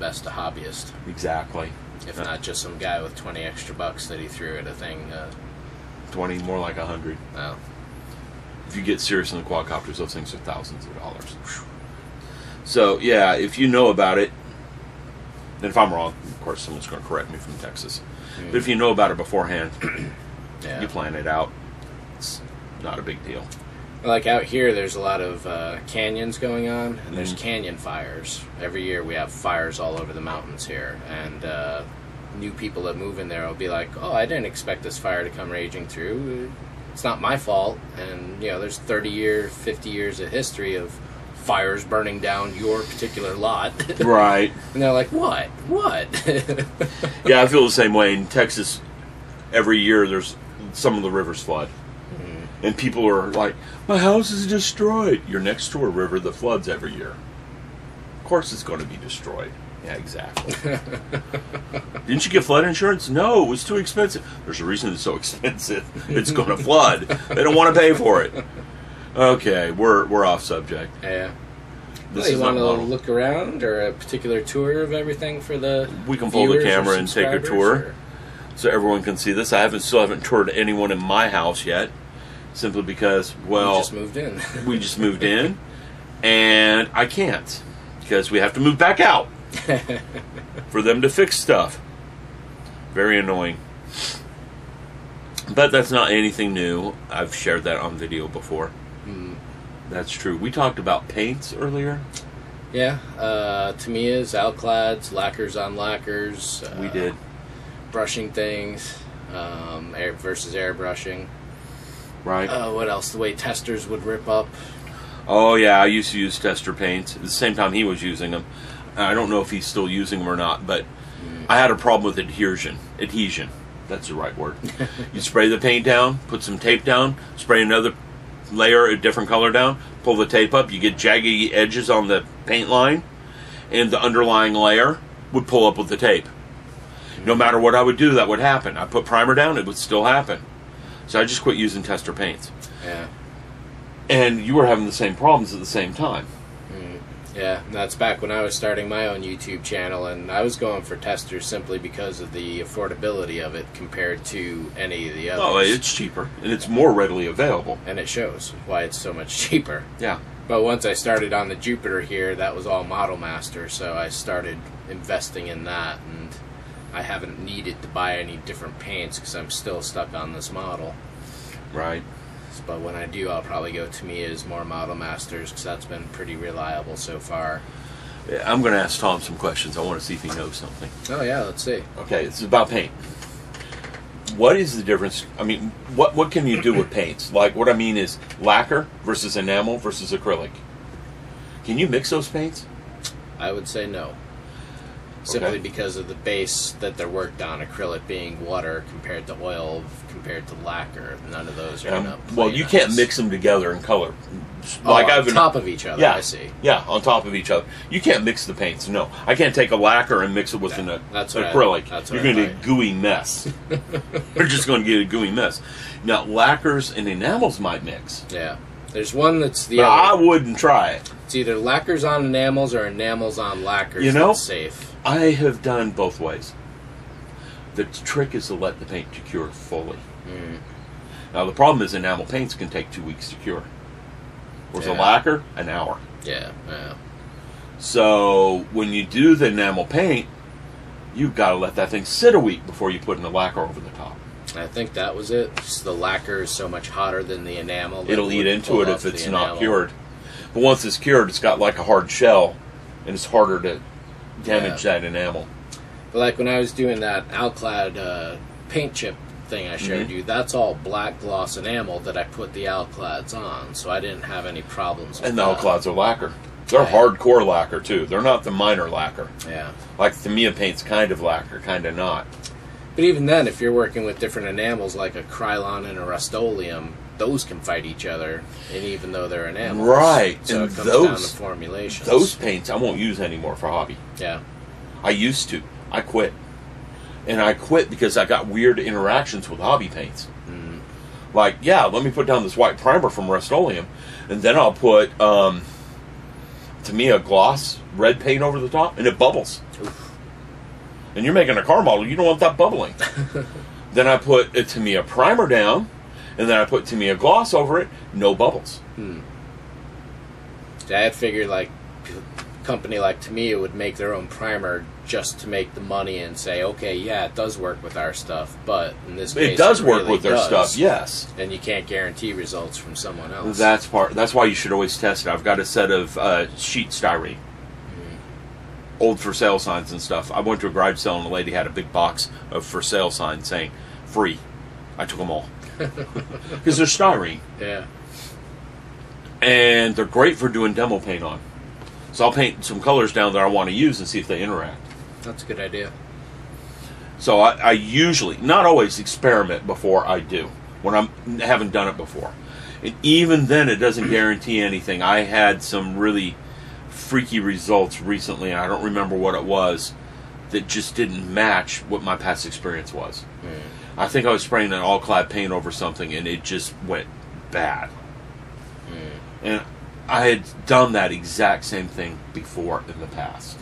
best a hobbyist. Exactly. If not just some guy with 20 extra bucks that he threw at a thing. 20, more like 100. Oh. If you get serious in the quadcopters, those things are thousands of dollars. So, yeah, if you know about it, and if I'm wrong, of course, someone's going to correct me from Texas. But if you know about it beforehand, you plan it out. It's not a big deal. Like out here, there's a lot of canyons going on, and there's canyon fires. Every year we have fires all over the mountains here, and new people that move in there will be like, oh, I didn't expect this fire to come raging through. It's not my fault. And, there's 30 years, 50 years of history of fires burning down your particular lot. Right. And they're like, what? What? Yeah, I feel the same way. In Texas, every year there's some of the rivers flood. And people are like, my house is destroyed. You're next to a river that floods every year. Of course it's going to be destroyed. Yeah, exactly. Didn't you get flood insurance? No, it was too expensive. There's a reason it's so expensive. It's going to flood. They don't want to pay for it. Okay, we're off subject. Yeah. This You is want to not look around or a particular tour of everything for the We can pull the viewers or camera and take a subscribers, tour or? so everyone can see this. I still haven't toured anyone in my house yet, simply because, well, We just moved in. we just moved in, and I can't because we have to move back out for them to fix stuff. Very annoying. But that's not anything new. I've shared that on video before. That's true. We talked about paints earlier. Yeah, Tamiya's, Alclads, lacquers on lacquers. We did. Brushing things, air versus airbrushing. Right. What else? The way testers would rip up. Oh, yeah, I used to use tester paints at the same time he was using them. I don't know if he's still using them or not, but I had a problem with adhesion. Adhesion. That's the right word. You spray the paint down, put some tape down, spray another layer, a different color down, pull the tape up, you get jaggedy edges on the paint line, and the underlying layer would pull up with the tape. No matter what I would do, that would happen. I put primer down, it would still happen. So I just quit using tester paints. Yeah. And you were having the same problems at the same time. Yeah, that's back when I was starting my own YouTube channel, and I was going for testers simply because of the affordability of it compared to any of the others. Oh, it's cheaper, and it's more readily available. And it shows why it's so much cheaper. Yeah. But once I started on the Jupiter here, that was all ModelMaster, so I started investing in that, and I haven't needed to buy any different paints because I'm still stuck on this model. Right. But when I do, I'll probably go Tamiya's, more ModelMasters, because that's been pretty reliable so far. Yeah, I'm going to ask Tom some questions. I want to see if he knows something. Oh, yeah, let's see. Okay, this is about paint. What is the difference? I mean, what can you do with paints? Like, what I mean is lacquer versus enamel versus acrylic. Can you mix those paints? I would say no. Simply because of the base that they're worked on, acrylic being water compared to oil, compared to lacquer. None of those are going to play well, you can't mix them together in color. Like on top of each other, yeah, I see. Yeah, on top of each other. You can't mix the paints, no. I can't take a lacquer and mix it with an acrylic. You're going to get a gooey mess. You're just going to get a gooey mess. Now, lacquers and enamels might mix. Yeah. There's one that's the but other. I wouldn't try it. It's either lacquers on enamels or enamels on lacquers. You know, that's safe. I have done both ways. The trick is to let the paint to cure fully. Now, the problem is enamel paints can take 2 weeks to cure. Whereas a lacquer, an hour. Yeah, yeah. So, when you do the enamel paint, you've got to let that thing sit a week before you put in the lacquer over the top. I think that was it. Just the lacquer is so much hotter than the enamel. It'll eat into it if it's not cured. But once it's cured, it's got like a hard shell, and it's harder to damage that enamel. But like when I was doing that Alclad paint chip thing I showed you, that's all black gloss enamel that I put the Alclads on, so I didn't have any problems with that. And the Alclads are lacquer. They're hardcore lacquer, too. They're not the minor lacquer. Yeah. Like Tamiya paint's kind of lacquer, kind of not. But even then, if you're working with different enamels like a Krylon and a Rust-Oleum, those can fight each other, and even though they're enamels. Right. So and it comes down to formulations. Those paints I won't use anymore for hobby. Yeah. I used to. I quit. And I quit because I got weird interactions with hobby paints. Like, yeah, let me put down this white primer from Rust-Oleum, and then I'll put Tamiya Tamiya gloss red paint over the top, and it bubbles. Oof. And you're making a car model, you don't want that bubbling. Then I put a Tamiya primer down, and then I put Tamiya gloss over it, no bubbles. I had figured like a company like Tamiya would make their own primer just to make the money and say, okay, yeah, it does work with our stuff, but in this case, It does work really with their stuff, yes. And you can't guarantee results from someone else. That's why you should always test it. I've got a set of sheet styrene. Old for sale signs and stuff. I went to a garage sale and a lady had a big box of for sale signs saying free. I took them all because they're styrene. Yeah, and they're great for doing demo paint on. So I'll paint some colors down that I want to use and see if they interact. That's a good idea. So I usually, not always, experiment before I do when I haven't done it before, and even then it doesn't guarantee anything. I had some really freaky results recently, and I don't remember what it was, that just didn't match what my past experience was. I think I was spraying an all-clad paint over something, and it just went bad. And I had done that exact same thing before in the past.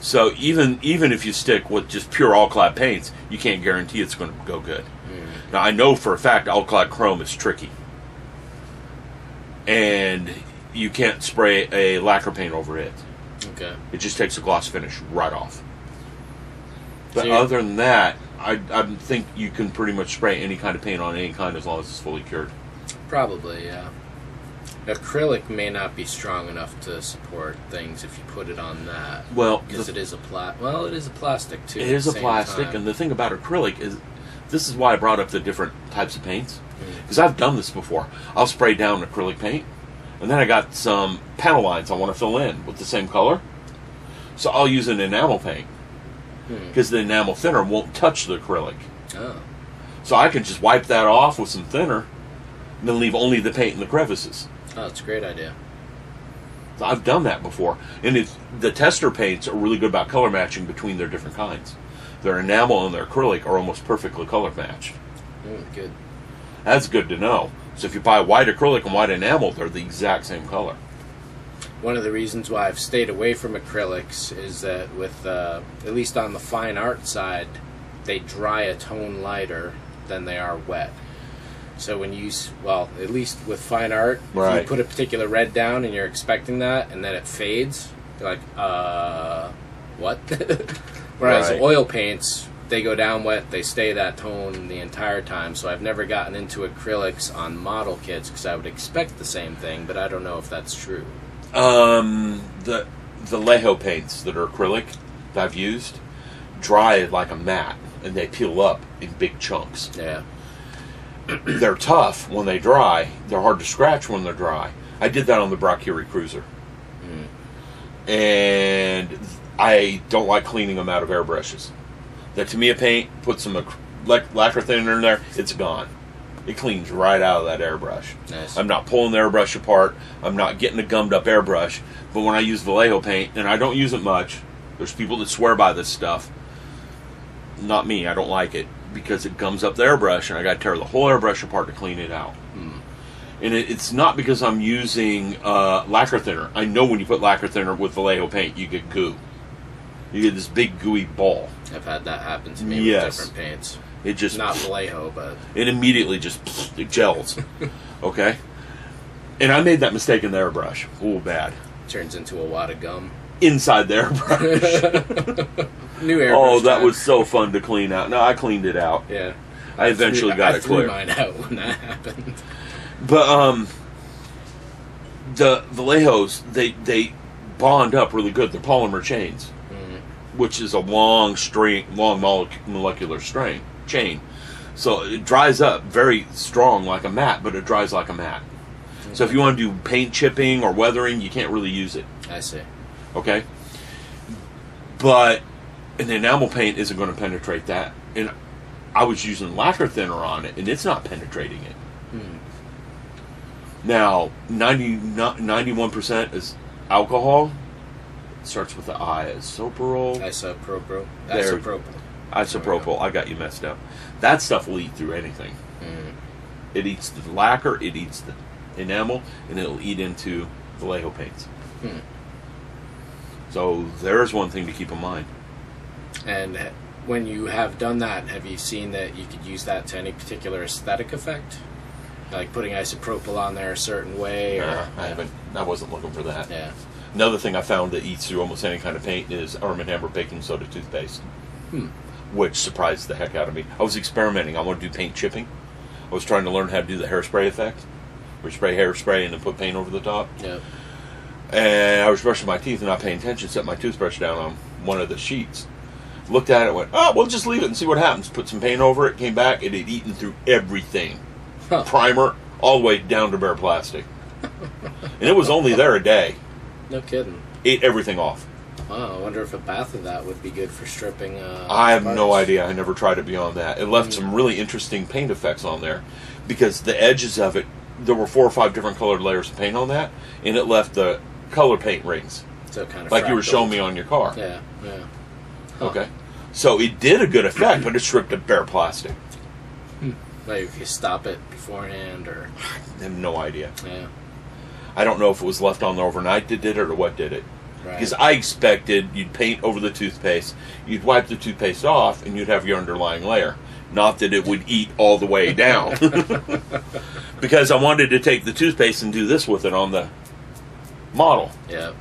So even if you stick with just pure all-clad paints, you can't guarantee it's going to go good. Now, I know for a fact all-clad chrome is tricky. And you can't spray a lacquer paint over it. Okay. It just takes a gloss finish right off. But So other than that, I think you can pretty much spray any kind of paint on any kind as long as it's fully cured. Probably, yeah. Acrylic may not be strong enough to support things if you put it on that. Well, because it is a it is a plastic too. It is a plastic, and the thing about acrylic is, this is why I brought up the different types of paints. Because I've done this before. I'll spray down acrylic paint, and then I got some panel lines I want to fill in with the same color. So I'll use an enamel paint. Because the enamel thinner won't touch the acrylic. Oh. So I can just wipe that off with some thinner, and then leave only the paint in the crevices. Oh, that's a great idea. So I've done that before. And the tester paints are really good about color matching between their different kinds. Their enamel and their acrylic are almost perfectly color matched. Good. That's good to know. So if you buy white acrylic and white enamel, they're the exact same color. One of the reasons why I've stayed away from acrylics is that with, at least on the fine art side, they dry a tone lighter than they are wet. So when you, at least with fine art, if you put a particular red down and you're expecting that, and then it fades, you're like, what? Whereas oil paints, they go down wet, they stay that tone the entire time. So I've never gotten into acrylics on model kits because I would expect the same thing, but I don't know if that's true. The Leho paints that are acrylic that I've used dry like a mat, and they peel up in big chunks. Yeah. They're tough when they dry. They're hard to scratch when they're dry. I did that on the Brocchieri Cruiser. And I don't like cleaning them out of airbrushes. The Tamiya paint, put some lacquer thinner in there, it's gone. It cleans right out of that airbrush. Nice. I'm not pulling the airbrush apart. I'm not getting a gummed up airbrush. But when I use Vallejo paint, and I don't use it much, there's people that swear by this stuff. Not me. I don't like it because it gums up the airbrush, and I got to tear the whole airbrush apart to clean it out. And it's not because I'm using lacquer thinner. I know when you put lacquer thinner with Vallejo paint, you get goo. You get this big gooey ball. I've had that happen to me with different paints. It just not Vallejo, but it immediately just it gels. Okay, and I made that mistake in the airbrush. Oh, bad! Turns into a wad of gum inside the airbrush. New airbrush. Oh, that was so fun to clean out. No, I cleaned it out. Yeah, I eventually got it clear. I threw mine out when that happened. But the Vallejos, they bond up really good. They're polymer chains, which is a long molecular chain. So it dries up very strong like a mat, but it dries like a mat. So if you want to do paint chipping or weathering, you can't really use it. I see. Okay? But an enamel paint isn't going to penetrate that. And I was using lacquer thinner on it, and it's not penetrating it. Now, 91% is alcohol. It starts with the I. Isopropyl. Isopropyl. I got you messed up. That stuff will eat through anything. It eats the lacquer, it eats the enamel, and it'll eat into Vallejo paints. Hmm. So there's one thing to keep in mind. And when you have done that, have you seen that you could use that to any particular aesthetic effect? Like putting isopropyl on there a certain way? Or, I haven't. I wasn't looking for that. Yeah. Another thing I found that eats through almost any kind of paint is Arm & Hammer baking soda toothpaste, which surprised the heck out of me. I was experimenting. I wanted to do paint chipping. I was trying to learn how to do the hairspray effect, where you spray hairspray and then put paint over the top. Yeah. And I was brushing my teeth and not paying attention, set my toothbrush down on one of the sheets. Looked at it and went, oh, we'll just leave it and see what happens. Put some paint over it, came back, it had eaten through everything. Huh. Primer, all the way down to bare plastic. And it was only there a day. No kidding. Ate everything off. Oh, I wonder if a bath of that would be good for stripping. I have no parts. idea. I never tried it beyond that. It left some really interesting paint effects on there because the edges of it, there were 4 or 5 different colored layers of paint on that, and it left the color paint rings. So kind of like you were fractal. showing me on your car. Yeah, yeah. Huh. Okay. So it did a good effect, but it stripped to bare plastic. Like if you stop it beforehand or... I have no idea. Yeah. I don't know if it was left on there overnight that did it or what did it. Right. Because I expected you'd paint over the toothpaste, you'd wipe the toothpaste off, and you'd have your underlying layer. Not that it would eat all the way down. Because I wanted to take the toothpaste and do this with it on the model. Yeah.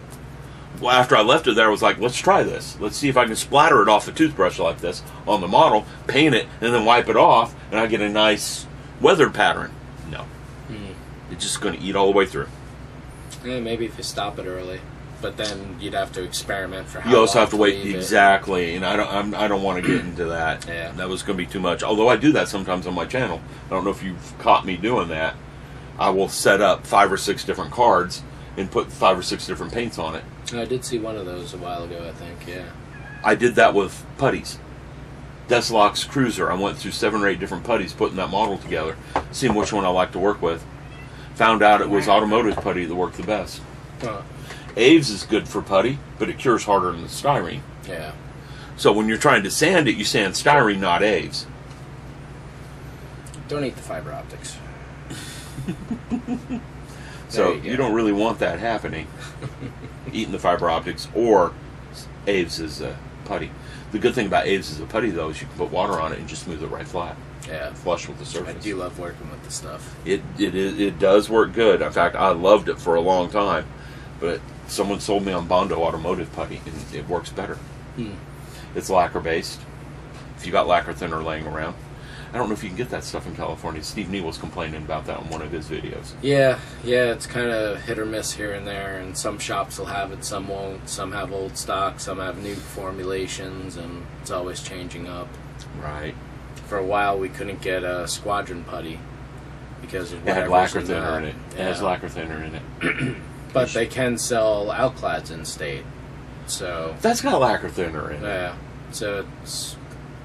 Well, after I left it there, I was like, let's try this. Let's see if I can splatter it off the toothbrush like this on the model, paint it, and then wipe it off, and I get a nice weathered pattern. No. It's just going to eat all the way through. Yeah, maybe if you stop it early. But then you'd have to experiment for how You also long have to wait leave it. exactly, and I don't want to get into that. Yeah. That was going to be too much. Although I do that sometimes on my channel. I don't know if you've caught me doing that. I will set up 5 or 6 different cards and put 5 or 6 different paints on it. I did see one of those a while ago, I think, yeah. I did that with putties. Deslocks Cruiser. I went through 7 or 8 different putties, putting that model together, seeing which one I like to work with. Found out it was automotive putty that worked the best. Huh. Aves is good for putty, but it cures harder than the styrene. Yeah. So when you're trying to sand it, you sand styrene, not Aves. Don't eat the fiber optics. So you go. you don't really want that happening. Eating the fiber optics or Aves is a putty. The good thing about Aves as a putty, though, is you can put water on it and just smooth it right flat. Yeah. Flush with the I surface. do love working with the stuff. It does work good. In fact, I loved it for a long time. But someone sold me on Bondo automotive putty, and it works better. It's lacquer based. If you got lacquer thinner laying around, I don't know if you can get that stuff in California. Steve Nee was complaining about that in one of his videos. Yeah, it's kind of hit or miss here and there, and some shops will have it, some won't. Some have old stock, some have new formulations, and it's always changing up. Right. For a while, we couldn't get a Squadron putty because of It had whatever's lacquer thinner in it. It has Yeah. lacquer thinner in it. But they can sell Alclads in state, so That's got lacquer thinner in it. yeah. So it's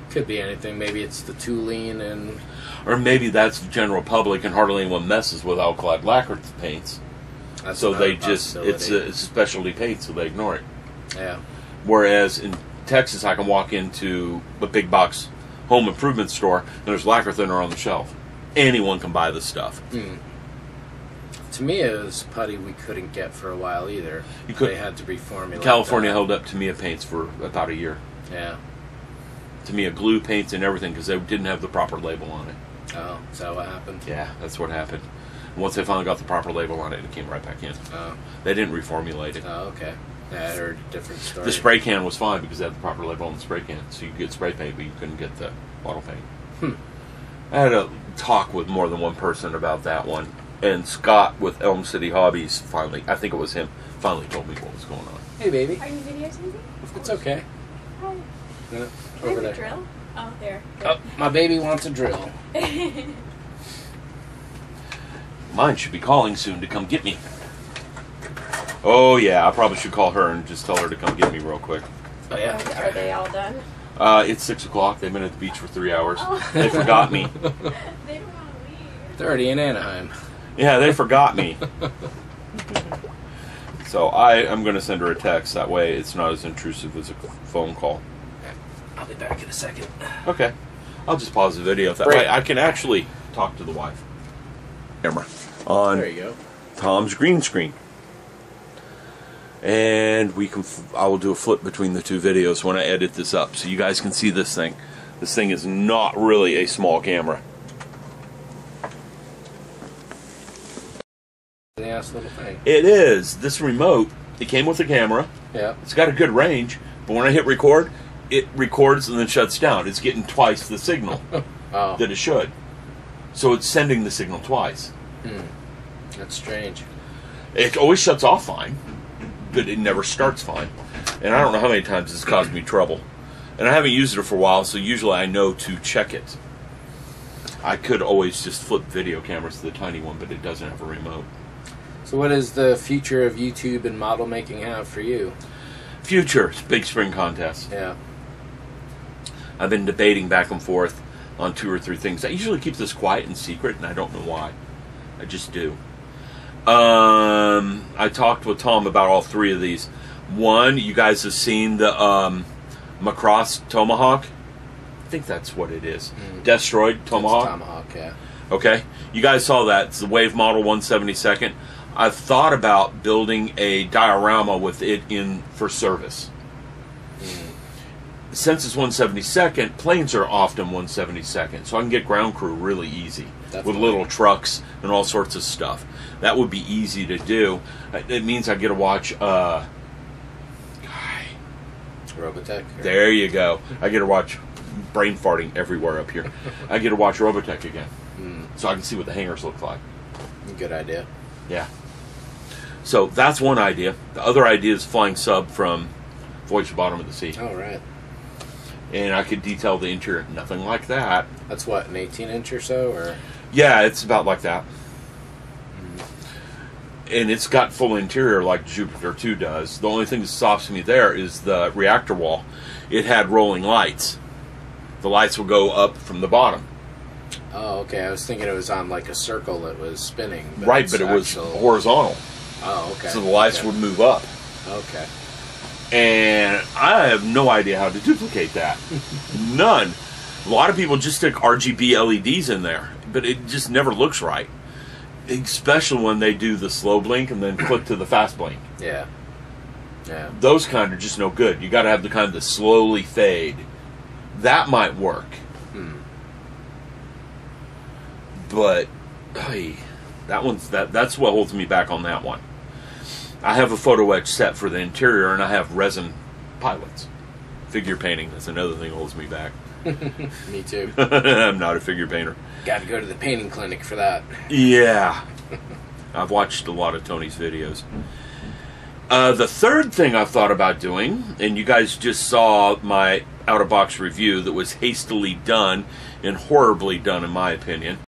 could be anything. Maybe it's the toluene and Or maybe that's the general public and hardly anyone messes with alkali lacquer paints. that's So another they just, it's a specialty paint, so they ignore it. yeah. Whereas in Texas, I can walk into a big box home improvement store and there's lacquer thinner on the shelf. Anyone can buy this stuff. To me, it was putty we couldn't get for a while either. You could- They had to reformulate. California that. held up Tamiya paints for about a year. Yeah. Tamiya glue paints and everything because they didn't have the proper label on it. Oh, is that what happened? Yeah, that's what happened. And once they finally got the proper label on it, it came right back in. Oh. They didn't reformulate it. Oh, okay. Yeah, I heard a different story. The spray can was fine because they had the proper label on the spray can, so you could get spray paint, but you couldn't get the bottle paint. I had a talk with more than one person about that one, and Scott with Elm City Hobbies finally, I think it was him, finally told me what was going on. Hey, baby. Are you videotaping? It's okay. Hi. No, Can I over have a there. drill? Oh, there. Oh, my baby wants a drill. Mine should be calling soon to come get me. Oh yeah, I probably should call her and just tell her to come get me real quick. Oh, Are yeah. they all done? It's 6 o'clock. They've been at the beach for 3 hours. Oh. They forgot me. They don't want to leave. They're already in Anaheim. Yeah, they forgot me. So I'm going to send her a text. That way it's not as intrusive as a phone call. I'll be back in a second. Okay. I'll just pause the video. That Break. way I can actually talk to the wife. Camera. On There you go. Tom's green screen. And I will do a flip between the two videos when I edit this up, so you guys can see this thing. This thing is not really a small camera. Nice little thing. It is. This remote, it came with a camera. Yeah. It's got a good range, but when I hit record, it records and then shuts down. It's getting twice the signal that it should. So it's sending the signal twice. That's strange. It always shuts off fine, but it never starts fine. And I don't know how many times it's caused me trouble. And I haven't used it for a while, so usually I know to check it. I could always just flip video cameras to the tiny one, but it doesn't have a remote. So what does the future of YouTube and model making have for you? Future, big spring contest. Yeah. I've been debating back and forth on 2 or 3 things. I usually keep this quiet and secret, and I don't know why. I just do. I talked with Tom about all 3 of these. One, you guys have seen the Macross Tomahawk. I think that's what it is. Destroyed Tomahawk. It's Tomahawk, yeah. Okay, you guys saw that. It's the Wave Model 172nd. I've thought about building a diorama with it in for service. Since it's 172nd, planes are often 172nd, so I can get ground crew really easy. Definitely. With little trucks and all sorts of stuff. That would be easy to do. It means I get to watch Robotech. There you go. I get to watch brain farting everywhere up here. I get to watch Robotech again, so I can see what the hangars look like. Good idea. Yeah. So that's one idea. The other idea is flying sub from Voyage to the Bottom of the Sea. Oh, right. And I could detail the interior. Nothing like that. That's what, an 18-inch or so, or? Yeah, it's about like that. And it's got full interior like Jupiter 2 does. The only thing that stops me there is the reactor wall. It had rolling lights. The lights will go up from the bottom. Oh, okay. I was thinking it was on like a circle that was spinning. Right, but it was horizontal. Oh, okay. So the lights would move up. Okay. And I have no idea how to duplicate that. None. A lot of people just stick RGB LEDs in there, but it just never looks right. Especially when they do the slow blink and then click to the fast blink. Yeah. Yeah. Those kind are just no good. You got to have the kind that slowly fade. That might work. But hey, that's what holds me back on that one. I have a photo etch set for the interior, and I have resin pilots. Figure painting, that's another thing that holds me back. Me too. I'm not a figure painter. Got to go to the painting clinic for that. Yeah. I've watched a lot of Tony's videos. The third thing I've thought about doing, and you guys just saw my out-of-box review that was hastily done and horribly done in my opinion.